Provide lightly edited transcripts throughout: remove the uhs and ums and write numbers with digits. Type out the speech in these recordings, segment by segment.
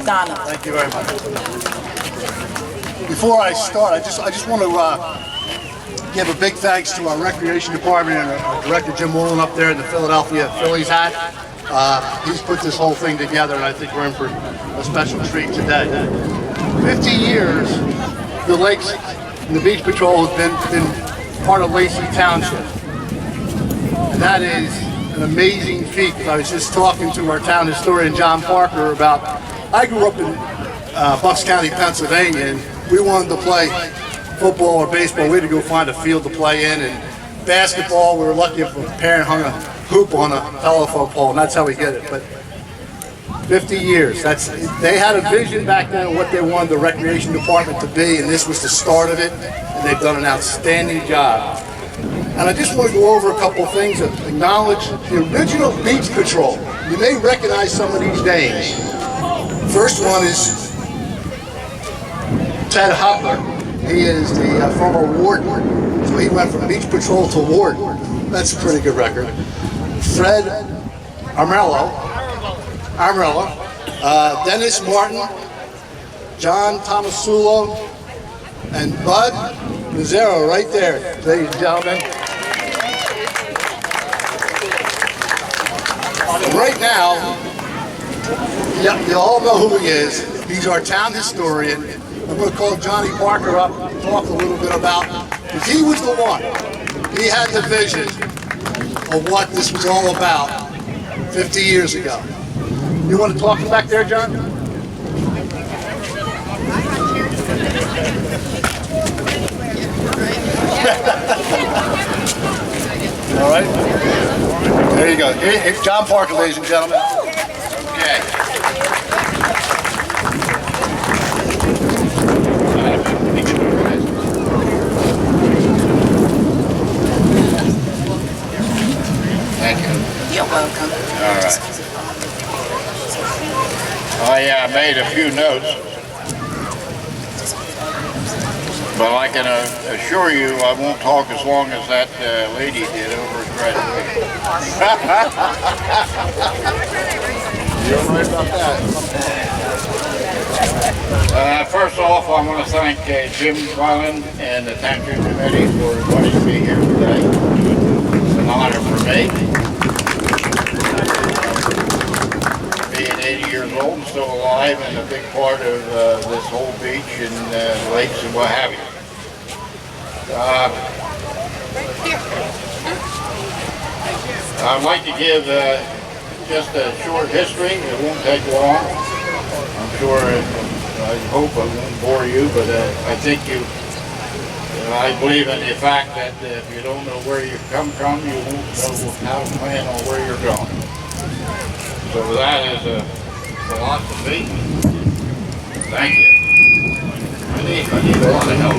Donald. Thank you very much. Before I start, I just want to give a big thanks to our recreation department and our director Jim Woolen up there in the Philadelphia Phillies hat. He's put this whole thing together, and I think we're in for a special treat today. 50 years, the Lakes and the Beach Patrol has been part of Lacey Township. And that is an amazing feat. I was just talking to our town historian, John Parker, about, I grew up in Bucks County, Pennsylvania, and we wanted to play football or baseball. We had to go find a field to play in, and basketball, we were lucky if a parent hung a hoop on a telephone pole, and that's how we get it. But 50 years, they had a vision back then of what they wanted the recreation department to be, and this was the start of it, and they've done an outstanding job. And I just want to go over a couple of things that acknowledge the original Beach Patrol. You may recognize some of these names. First one is Ted Hopper. He is the former warden, so he went from Beach Patrol to warden. That's a pretty good record. Fred Armello, Dennis Martin, John Tomasulo, and Bud Mazzaro right there, ladies and gentlemen. And right now, you all know who he is. He's our town historian. I'm going to call Johnny Parker up and talk a little bit about, because he was the one. He had the vision of what this was all about 50 years ago. You want to talk from back there, John? All right. There you go. Here's John Parker, ladies and gentlemen. Okay. Thank you. You're welcome. All right. I made a few notes, but I can assure you I won't talk as long as that lady did over at graduation. You're right about that. First off, I want to thank Jim Wyland and the Township Committee for inviting me here today. It's an honor for me. Being 80 years old and still alive and a big part of this whole beach and lakes and what have you. I'd like to give just a short history. It won't take long. I'm sure, I hope I won't bore you, but I think I believe in the fact that if you don't know where you come from, you won't know how to plan on where you're going. So that is a philosophy. Thank you. I need a lot of help.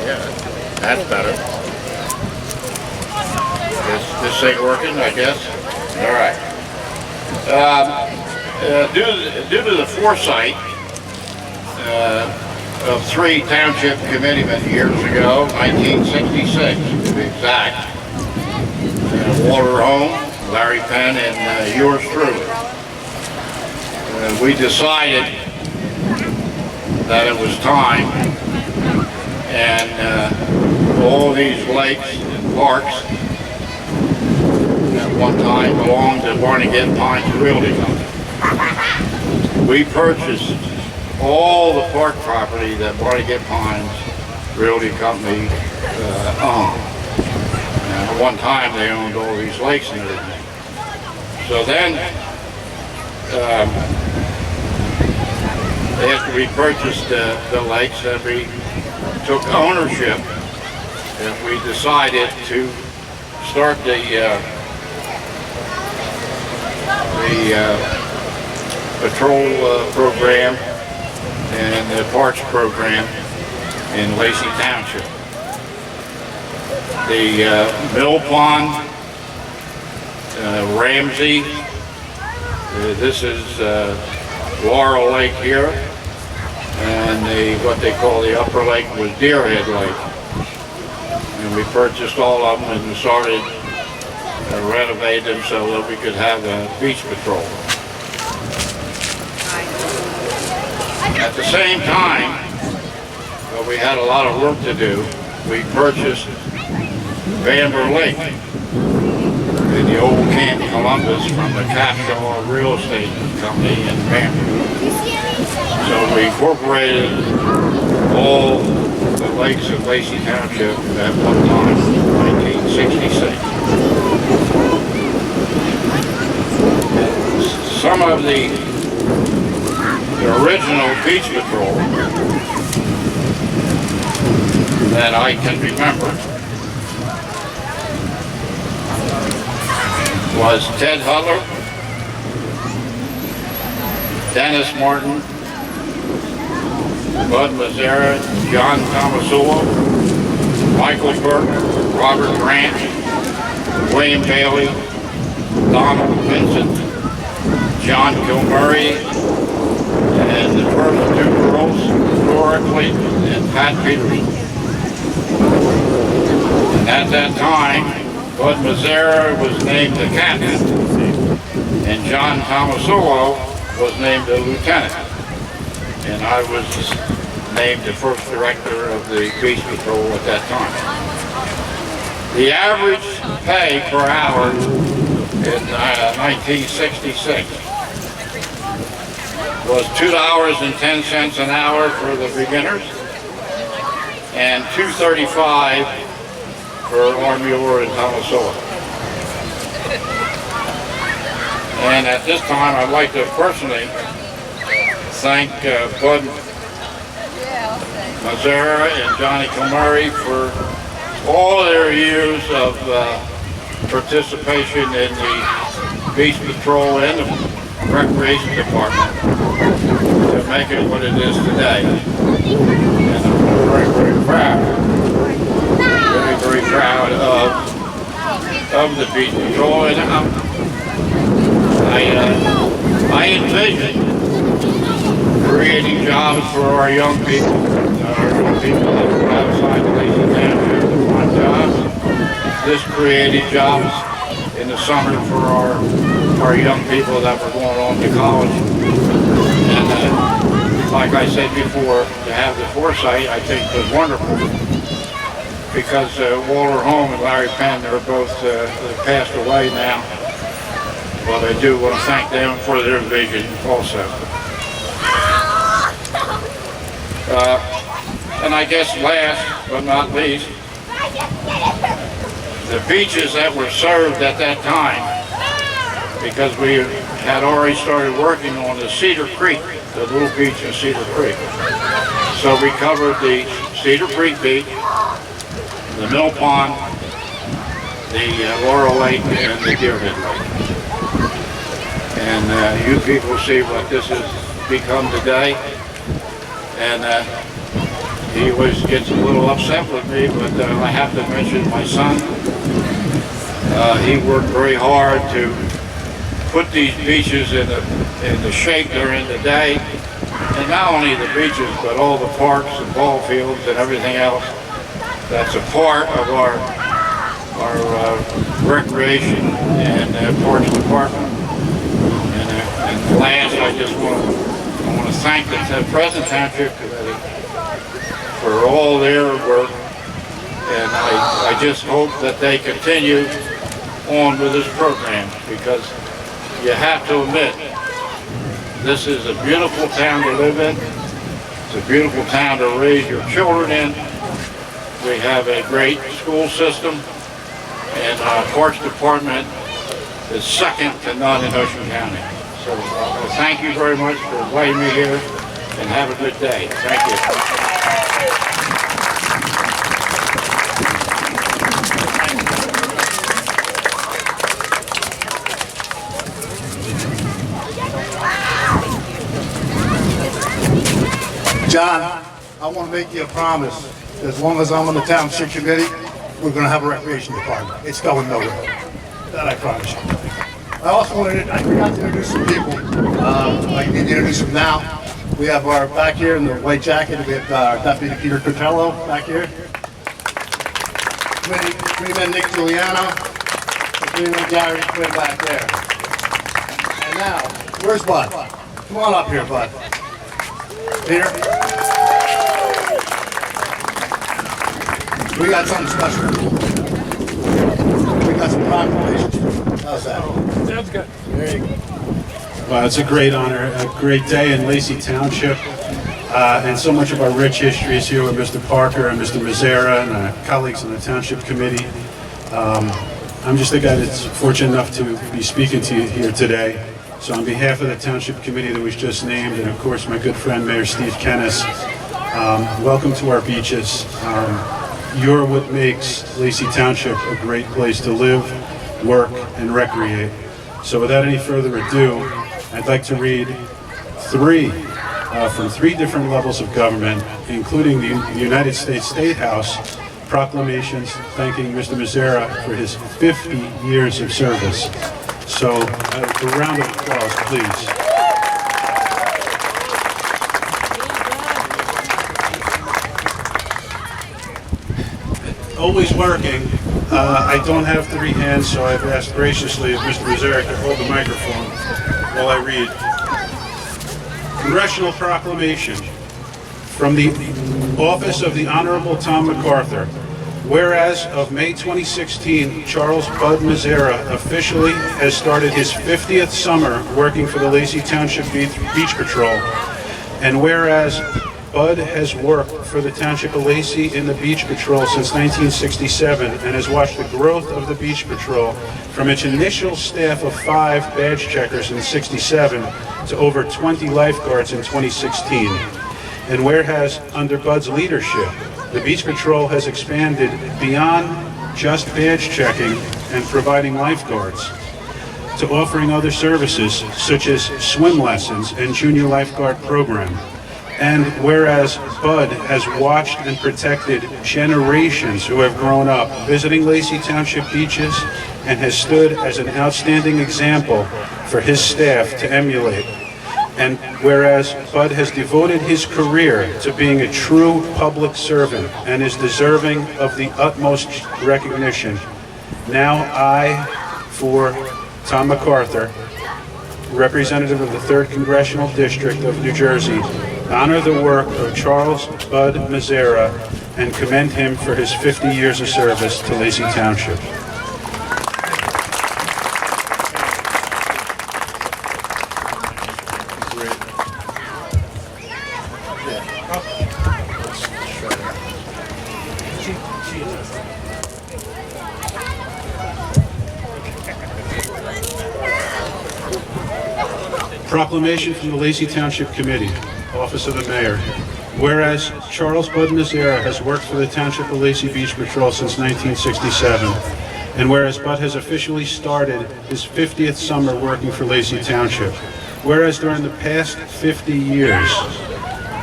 Yeah, that's better. This ain't working, I guess. All right. Due to the foresight of 3 township committeemen years ago, 1966 to be exact, Walter Home, Larry Penn, and yours truly, we decided that it was time, and all these lakes and parks at one time belonged to Barnegat Pines Realty Company. We purchased all the park property that Barnegat Pines Realty Company owned. And at one time they owned all these lakes and everything. So then, after we purchased the lakes, and we took ownership, and we decided to start the patrol program and the parks program in Lacey Township. The Mill Pond, Ramsey, this is Laurel Lake here, and what they call the upper lake was Deerhead Lake. And we purchased all of them and started to renovate them so that we could have a beach patrol. At the same time, but we had a lot of work to do, we purchased Vanber Lake in the old Camp Columbus from the Capshaw Real Estate Company in Vanber. So we incorporated all the lakes of Lacey Township at one time, in 1966. Some of the original beach patrol that I can remember was Ted Hutler, Dennis Martin, Bud Mazzara, John Tomasulo, Michael Burke, Robert Grant, William Bailey, Donald Vincent, John Kilmurray, and the first two girls, Laura Clayton and Pat Peterson. And at that time, Bud Mazzara was named the captain, and John Tomasulo was named the lieutenant. And I was named the first director of the beach patrol at that time. The average pay per hour in 1966 was $2.10 an hour for the beginners and $2.35 for Army Orr and Tomasulo. And at this time, I'd like to personally thank Bud Mazzara and Johnny Kilmurray for all their years of participation in the beach patrol and the recreation department to make it what it is today. And I'm very, very proud of the beach patrol. And I envision creating jobs for our young people that are outside the Lacey Township to find jobs. This created jobs in the summer for our young people that were going on to college. And like I said before, to have the foresight, I think, was wonderful. Because Walter Holm and Larry Penn, they're both passed away now. But I do want to thank them for their vision also. And I guess last but not least, the beaches that were served at that time, because we had already started working on the Cedar Creek, the little beach in Cedar Creek. So we covered the Cedar Creek beach, the Mill Pond, the Laurel Lake, and the Deerhead Lake. And you people see what this has become today. And he always gets a little upset with me, but I have to mention my son. He worked very hard to put these beaches in the shape they're in today. And not only the beaches, but all the parks and ball fields and everything else that's a part of our recreation and parks department. And last, I just want to thank the present Township Committee for all their work, and I just hope that they continue on with this program, because you have to admit, this is a beautiful town to live in. It's a beautiful town to raise your children in. We have a great school system, and our Parks Department is second to none in Ocean County. So thank you very much for inviting me here, and have a good day. Thank you. John, I want to make you a promise. As long as I'm on the Township Committee, we're going to have a recreation department. It's going nowhere. That I promise you. I also wanted to, I forgot to introduce some people. I need to introduce them now. We have our back here in the white jacket, we have Deputy Peter Cotello back here. Freeman Nick Giuliano, and Freeman Gary Quinn back there. And now, where's Bud? Come on up here, Bud. Peter? We got something special. We got some proclamations. How's that? Sounds good. There you go. Well, it's a great honor, a great day in Lacey Township, and so much of our rich history is here with Mr. Parker and Mr. Mazzara and our colleagues on the Township Committee. I'm just the guy that's fortunate enough to be speaking to you here today. So on behalf of the Township Committee that was just named, and of course my good friend Mayor Steve Kennis, welcome to our beaches. You're what makes Lacey Township a great place to live, work, and recreate. So without any further ado, I'd like to read from three different levels of government, including the United States State House, proclamations thanking Mr. Mazzara for his 50 years of service. So a round of applause, please. Always working. I don't have three hands, so I've asked graciously if Mr. Mazzara could hold the microphone while I read. Congressional proclamation from the office of the Honorable Tom MacArthur. Whereas of May 2016, Charles Bud Mazzara officially has started his 50th summer working for the Lacey Township Beach Patrol. And whereas Bud has worked for the Township of Lacey in the Beach Patrol since 1967 and has watched the growth of the Beach Patrol from its initial staff of 5 badge checkers in '67 to over 20 lifeguards in 2016. And whereas under Bud's leadership, the Beach Patrol has expanded beyond just badge checking and providing lifeguards to offering other services such as swim lessons and junior lifeguard program. And whereas Bud has watched and protected generations who have grown up visiting Lacey Township beaches and has stood as an outstanding example for his staff to emulate. And whereas Bud has devoted his career to being a true public servant and is deserving of the utmost recognition, now I, for Tom MacArthur, representative of the 3rd Congressional District of New Jersey, honor the work of Charles Bud Mazzara and commend him for his 50 years of service to Lacey Township. Proclamation from the Lacey Township Committee, Office of the Mayor. Whereas Charles Bud Mazzara has worked for the Township of Lacey Beach Patrol since 1967, and whereas Bud has officially started his 50th summer working for Lacey Township, whereas during the past 50 years,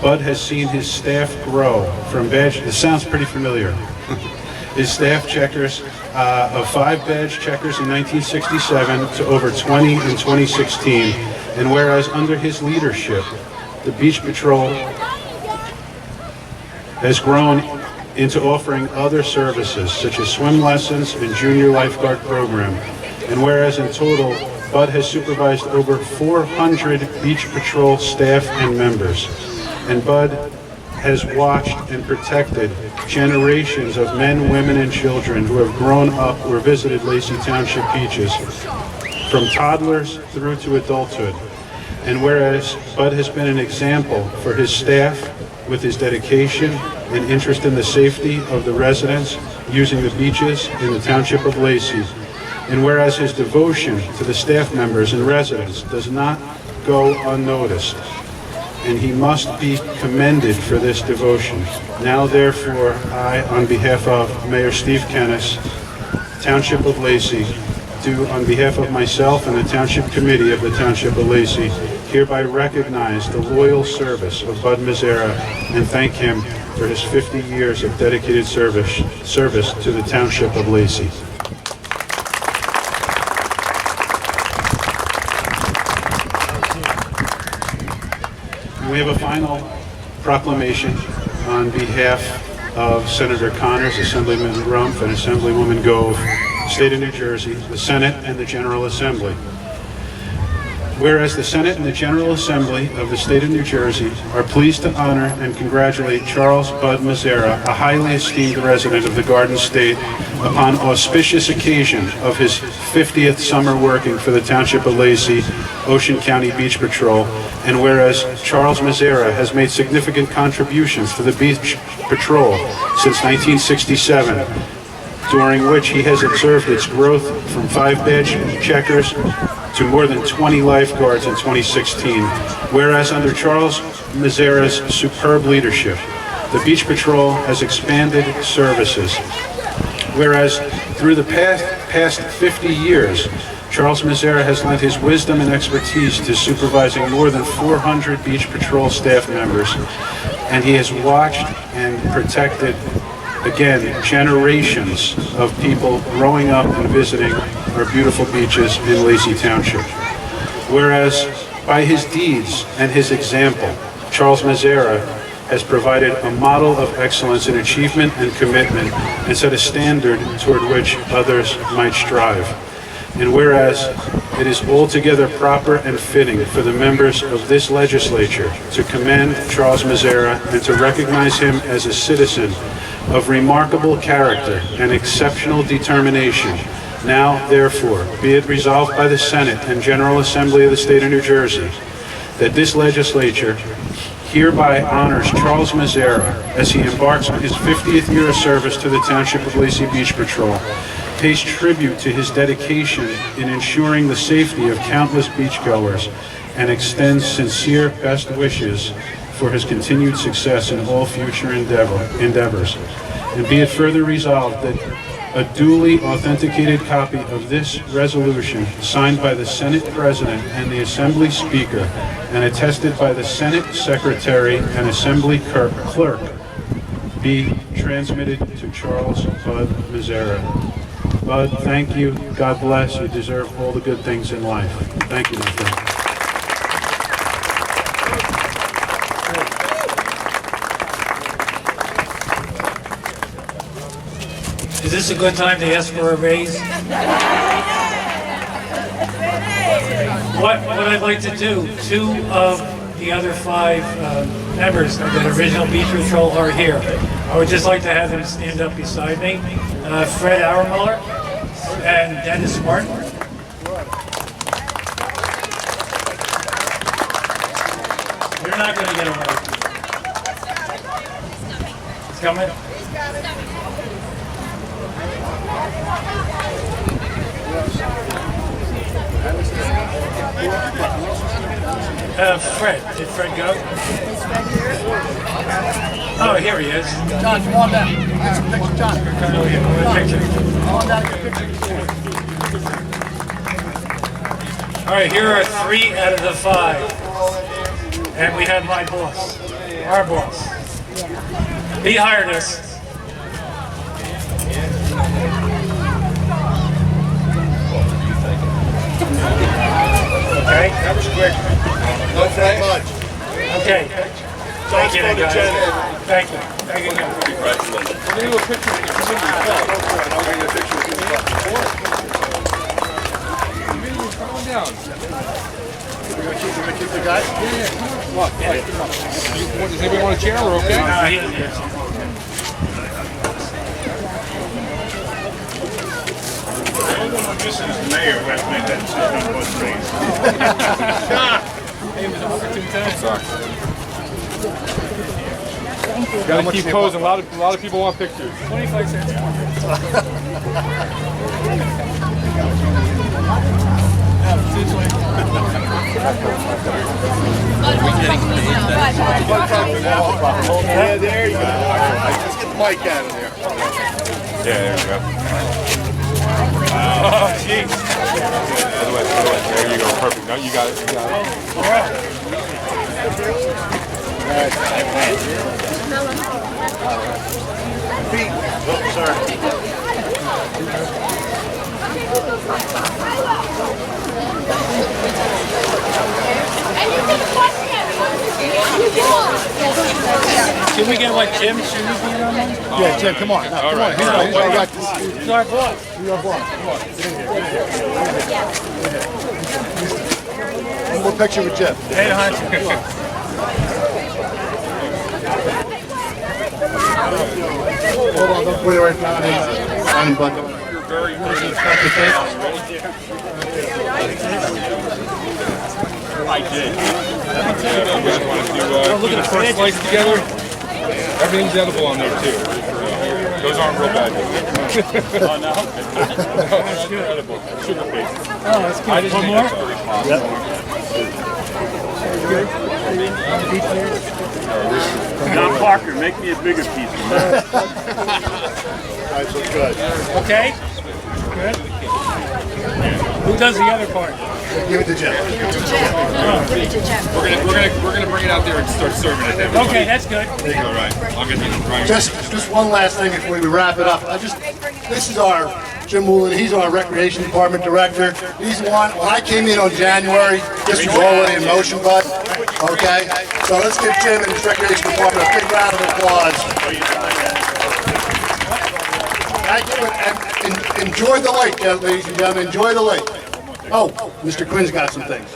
Bud has seen his staff grow from badge, this sounds pretty familiar, his staff checkers of 5 badge checkers in 1967 to over 20 in 2016, and whereas under his leadership, the Beach Patrol has grown into offering other services such as swim lessons and junior lifeguard program. And whereas in total, Bud has supervised over 400 Beach Patrol staff and members. And Bud has watched and protected generations of men, women, and children who have grown up or visited Lacey Township beaches, from toddlers through to adulthood. And whereas Bud has been an example for his staff with his dedication and interest in the safety of the residents using the beaches in the Township of Lacey, and whereas his devotion to the staff members and residents does not go unnoticed, and he must be commended for this devotion. Now therefore, I, on behalf of Mayor Steve Kennis, Township of Lacey, do, on behalf of myself and the Township Committee of the Township of Lacey, hereby recognize the loyal service of Bud Mazzara and thank him for his 50 years of dedicated service to the Township of Lacey. we have a final proclamation on behalf of Senator Connors, Assemblyman Rumpf, and Assemblywoman Gove, State of New Jersey, the Senate, and the General Assembly. Whereas the Senate and the General Assembly of the State of New Jersey are pleased to honor and congratulate Charles Bud Mazzara, a highly esteemed resident of the Garden State, upon auspicious occasion of his 50th summer working for the Township of Lacey, Ocean County Beach Patrol, and whereas Charles Mazzara has made significant contributions to the Beach Patrol since 1967, during which he has observed its growth from 5 badge checkers to more than 20 lifeguards in 2016. Whereas under Charles Mazzara's superb leadership, the Beach Patrol has expanded services. Whereas through the past 50 years, Charles Mazzara has lent his wisdom and expertise to supervising more than 400 Beach Patrol staff members, and he has watched and protected, again, generations of people growing up and visiting our beautiful beaches in Lacey Township. Whereas by his deeds and his example, Charles Mazzara has provided a model of excellence in achievement and commitment and set a standard toward which others might strive. And whereas it is altogether proper and fitting for the members of this legislature to commend Charles Mazzara and to recognize him as a citizen of remarkable character and exceptional determination, now, therefore, be it resolved by the Senate and General Assembly of the State of New Jersey that this legislature hereby honors Charles Mazzara as he embarks on his 50th year of service to the Township of Lacey Beach Patrol, pays tribute to his dedication in ensuring the safety of countless beachgoers, and extends sincere best wishes for his continued success in all future endeavors. And be it further resolved that a duly authenticated copy of this resolution, signed by the Senate President and the Assembly Speaker, and attested by the Senate Secretary and Assembly Clerk, be transmitted to Charles Bud Mazzara. Bud, thank you. God bless. You deserve all the good things in life. Thank you, my friend. Is this a good time to ask for a raise? What I'd like to do, 2 of the other 5 members of the original Beach Patrol are here. I would just like to have them stand up beside me. Fred Auermuller and Dennis Martin. You're not going to get away. He's coming. Fred. Did Fred go? Oh, here he is. John, come on down. Get some picture, John. Oh, yeah, picture. Come on down and get a picture. All right, here are 3 out of the 5. And we have my boss, our boss. He hired us. Okay. That was quick. Not that much. Okay. Thank you, guys. Thank you. Thank you. I'll give you a picture. I'll give you a picture. We're going to keep the guys? Yeah. Come on. Does anybody want a chair? We're okay? This is the mayor who has to make that decision on both streets. Gotta keep posing. A lot of people want pictures. 25 cents. Yeah, there you go. Let's get the mic out of there. Yeah, there you go. Oh, jeez. There you go. Perfect. No, you got it. You got it. Sorry. Anything question? Can we get like Jim? Should we be on one? Yeah, Jim, come on. No, come on. He's Our boss. He's our boss. Come on. One more picture with Jim. Hey, Hunt. Hold on, don't put it right down. On him, bud. I did. Look at the first slice together. Everything's edible on there too. Those aren't real bad. Oh no. That's good. Edible. Sugar based. Oh, that's good. One more? John Parker, make me a bigger piece. Guys look good. Okay. Good. Who does the other part? Give it to Jim. We're gonna bring it out there and start serving it. Everybody. Okay, that's good. All right. I'll get these right. Just one last thing before we wrap it up. This is our Jim Woolen. He's our recreation department director. He's the one. When I came in on January, this was already in motion, bud. Okay, so let's give Jim and his recreation department a big round of applause. Thank you, and enjoy the lake, ladies and gentlemen. Enjoy the lake. Oh, Mr. Quinn's got some things.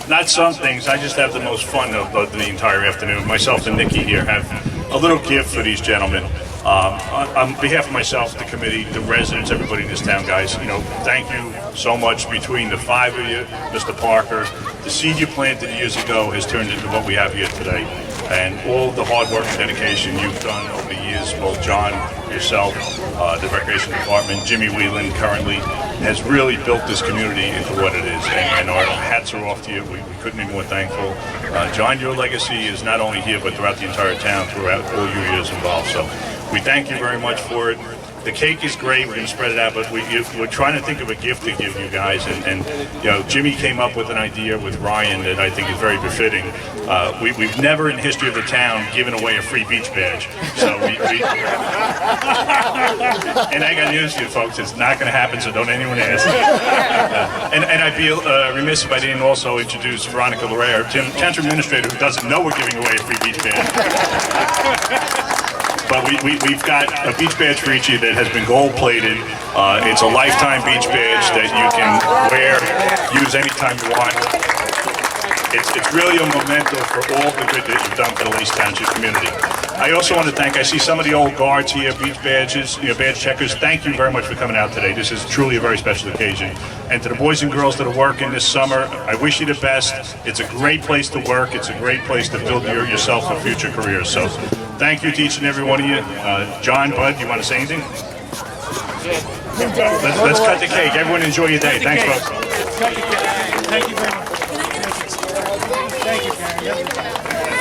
Not some things, I just have the most fun of the entire afternoon. Myself and Nikki here have a little gift for these gentlemen. On behalf of myself, the committee, the residents, everybody in this town, guys, you know, thank you so much. Between the 5 of you, Mr. Parker, the seed you planted years ago has turned into what we have here today. And all the hard work and dedication you've done over the years, both John, yourself, the Recreation Department, Jimmy Whelan currently, has really built this community into what it is. And our hats are off to you. We couldn't be more thankful. John, your legacy is not only here, but throughout the entire town, throughout all your years involved. So we thank you very much for it. The cake is great. We're going to spread it out, but we're trying to think of a gift to give you guys. And you know, Jimmy came up with an idea with Ryan that I think is very befitting. We've never in the history of the town given away a free beach badge. So and I got news for you folks, it's not going to happen, so don't anyone ask. And I'd be remiss if I didn't also introduce Veronica Larray, our town administrator, who doesn't know we're giving away a free beach badge. But we've got a beach badge for each of you that has been gold-plated. It's a lifetime beach badge that you can wear, use anytime you want. It's really a memento for all the good that you've done for the Lacey Township community. I also want to thank, I see some of the old guards here, beach badges, badge checkers. Thank you very much for coming out today. This is truly a very special occasion. And to the boys and girls that are working this summer, I wish you the best. It's a great place to work. It's a great place to build yourself a future career. So thank you to each and every one of you. John, Bud, you want to say anything? Let's cut the cake. Everyone enjoy your day. Thanks, folks. Thank you very much. Thank you, Karen.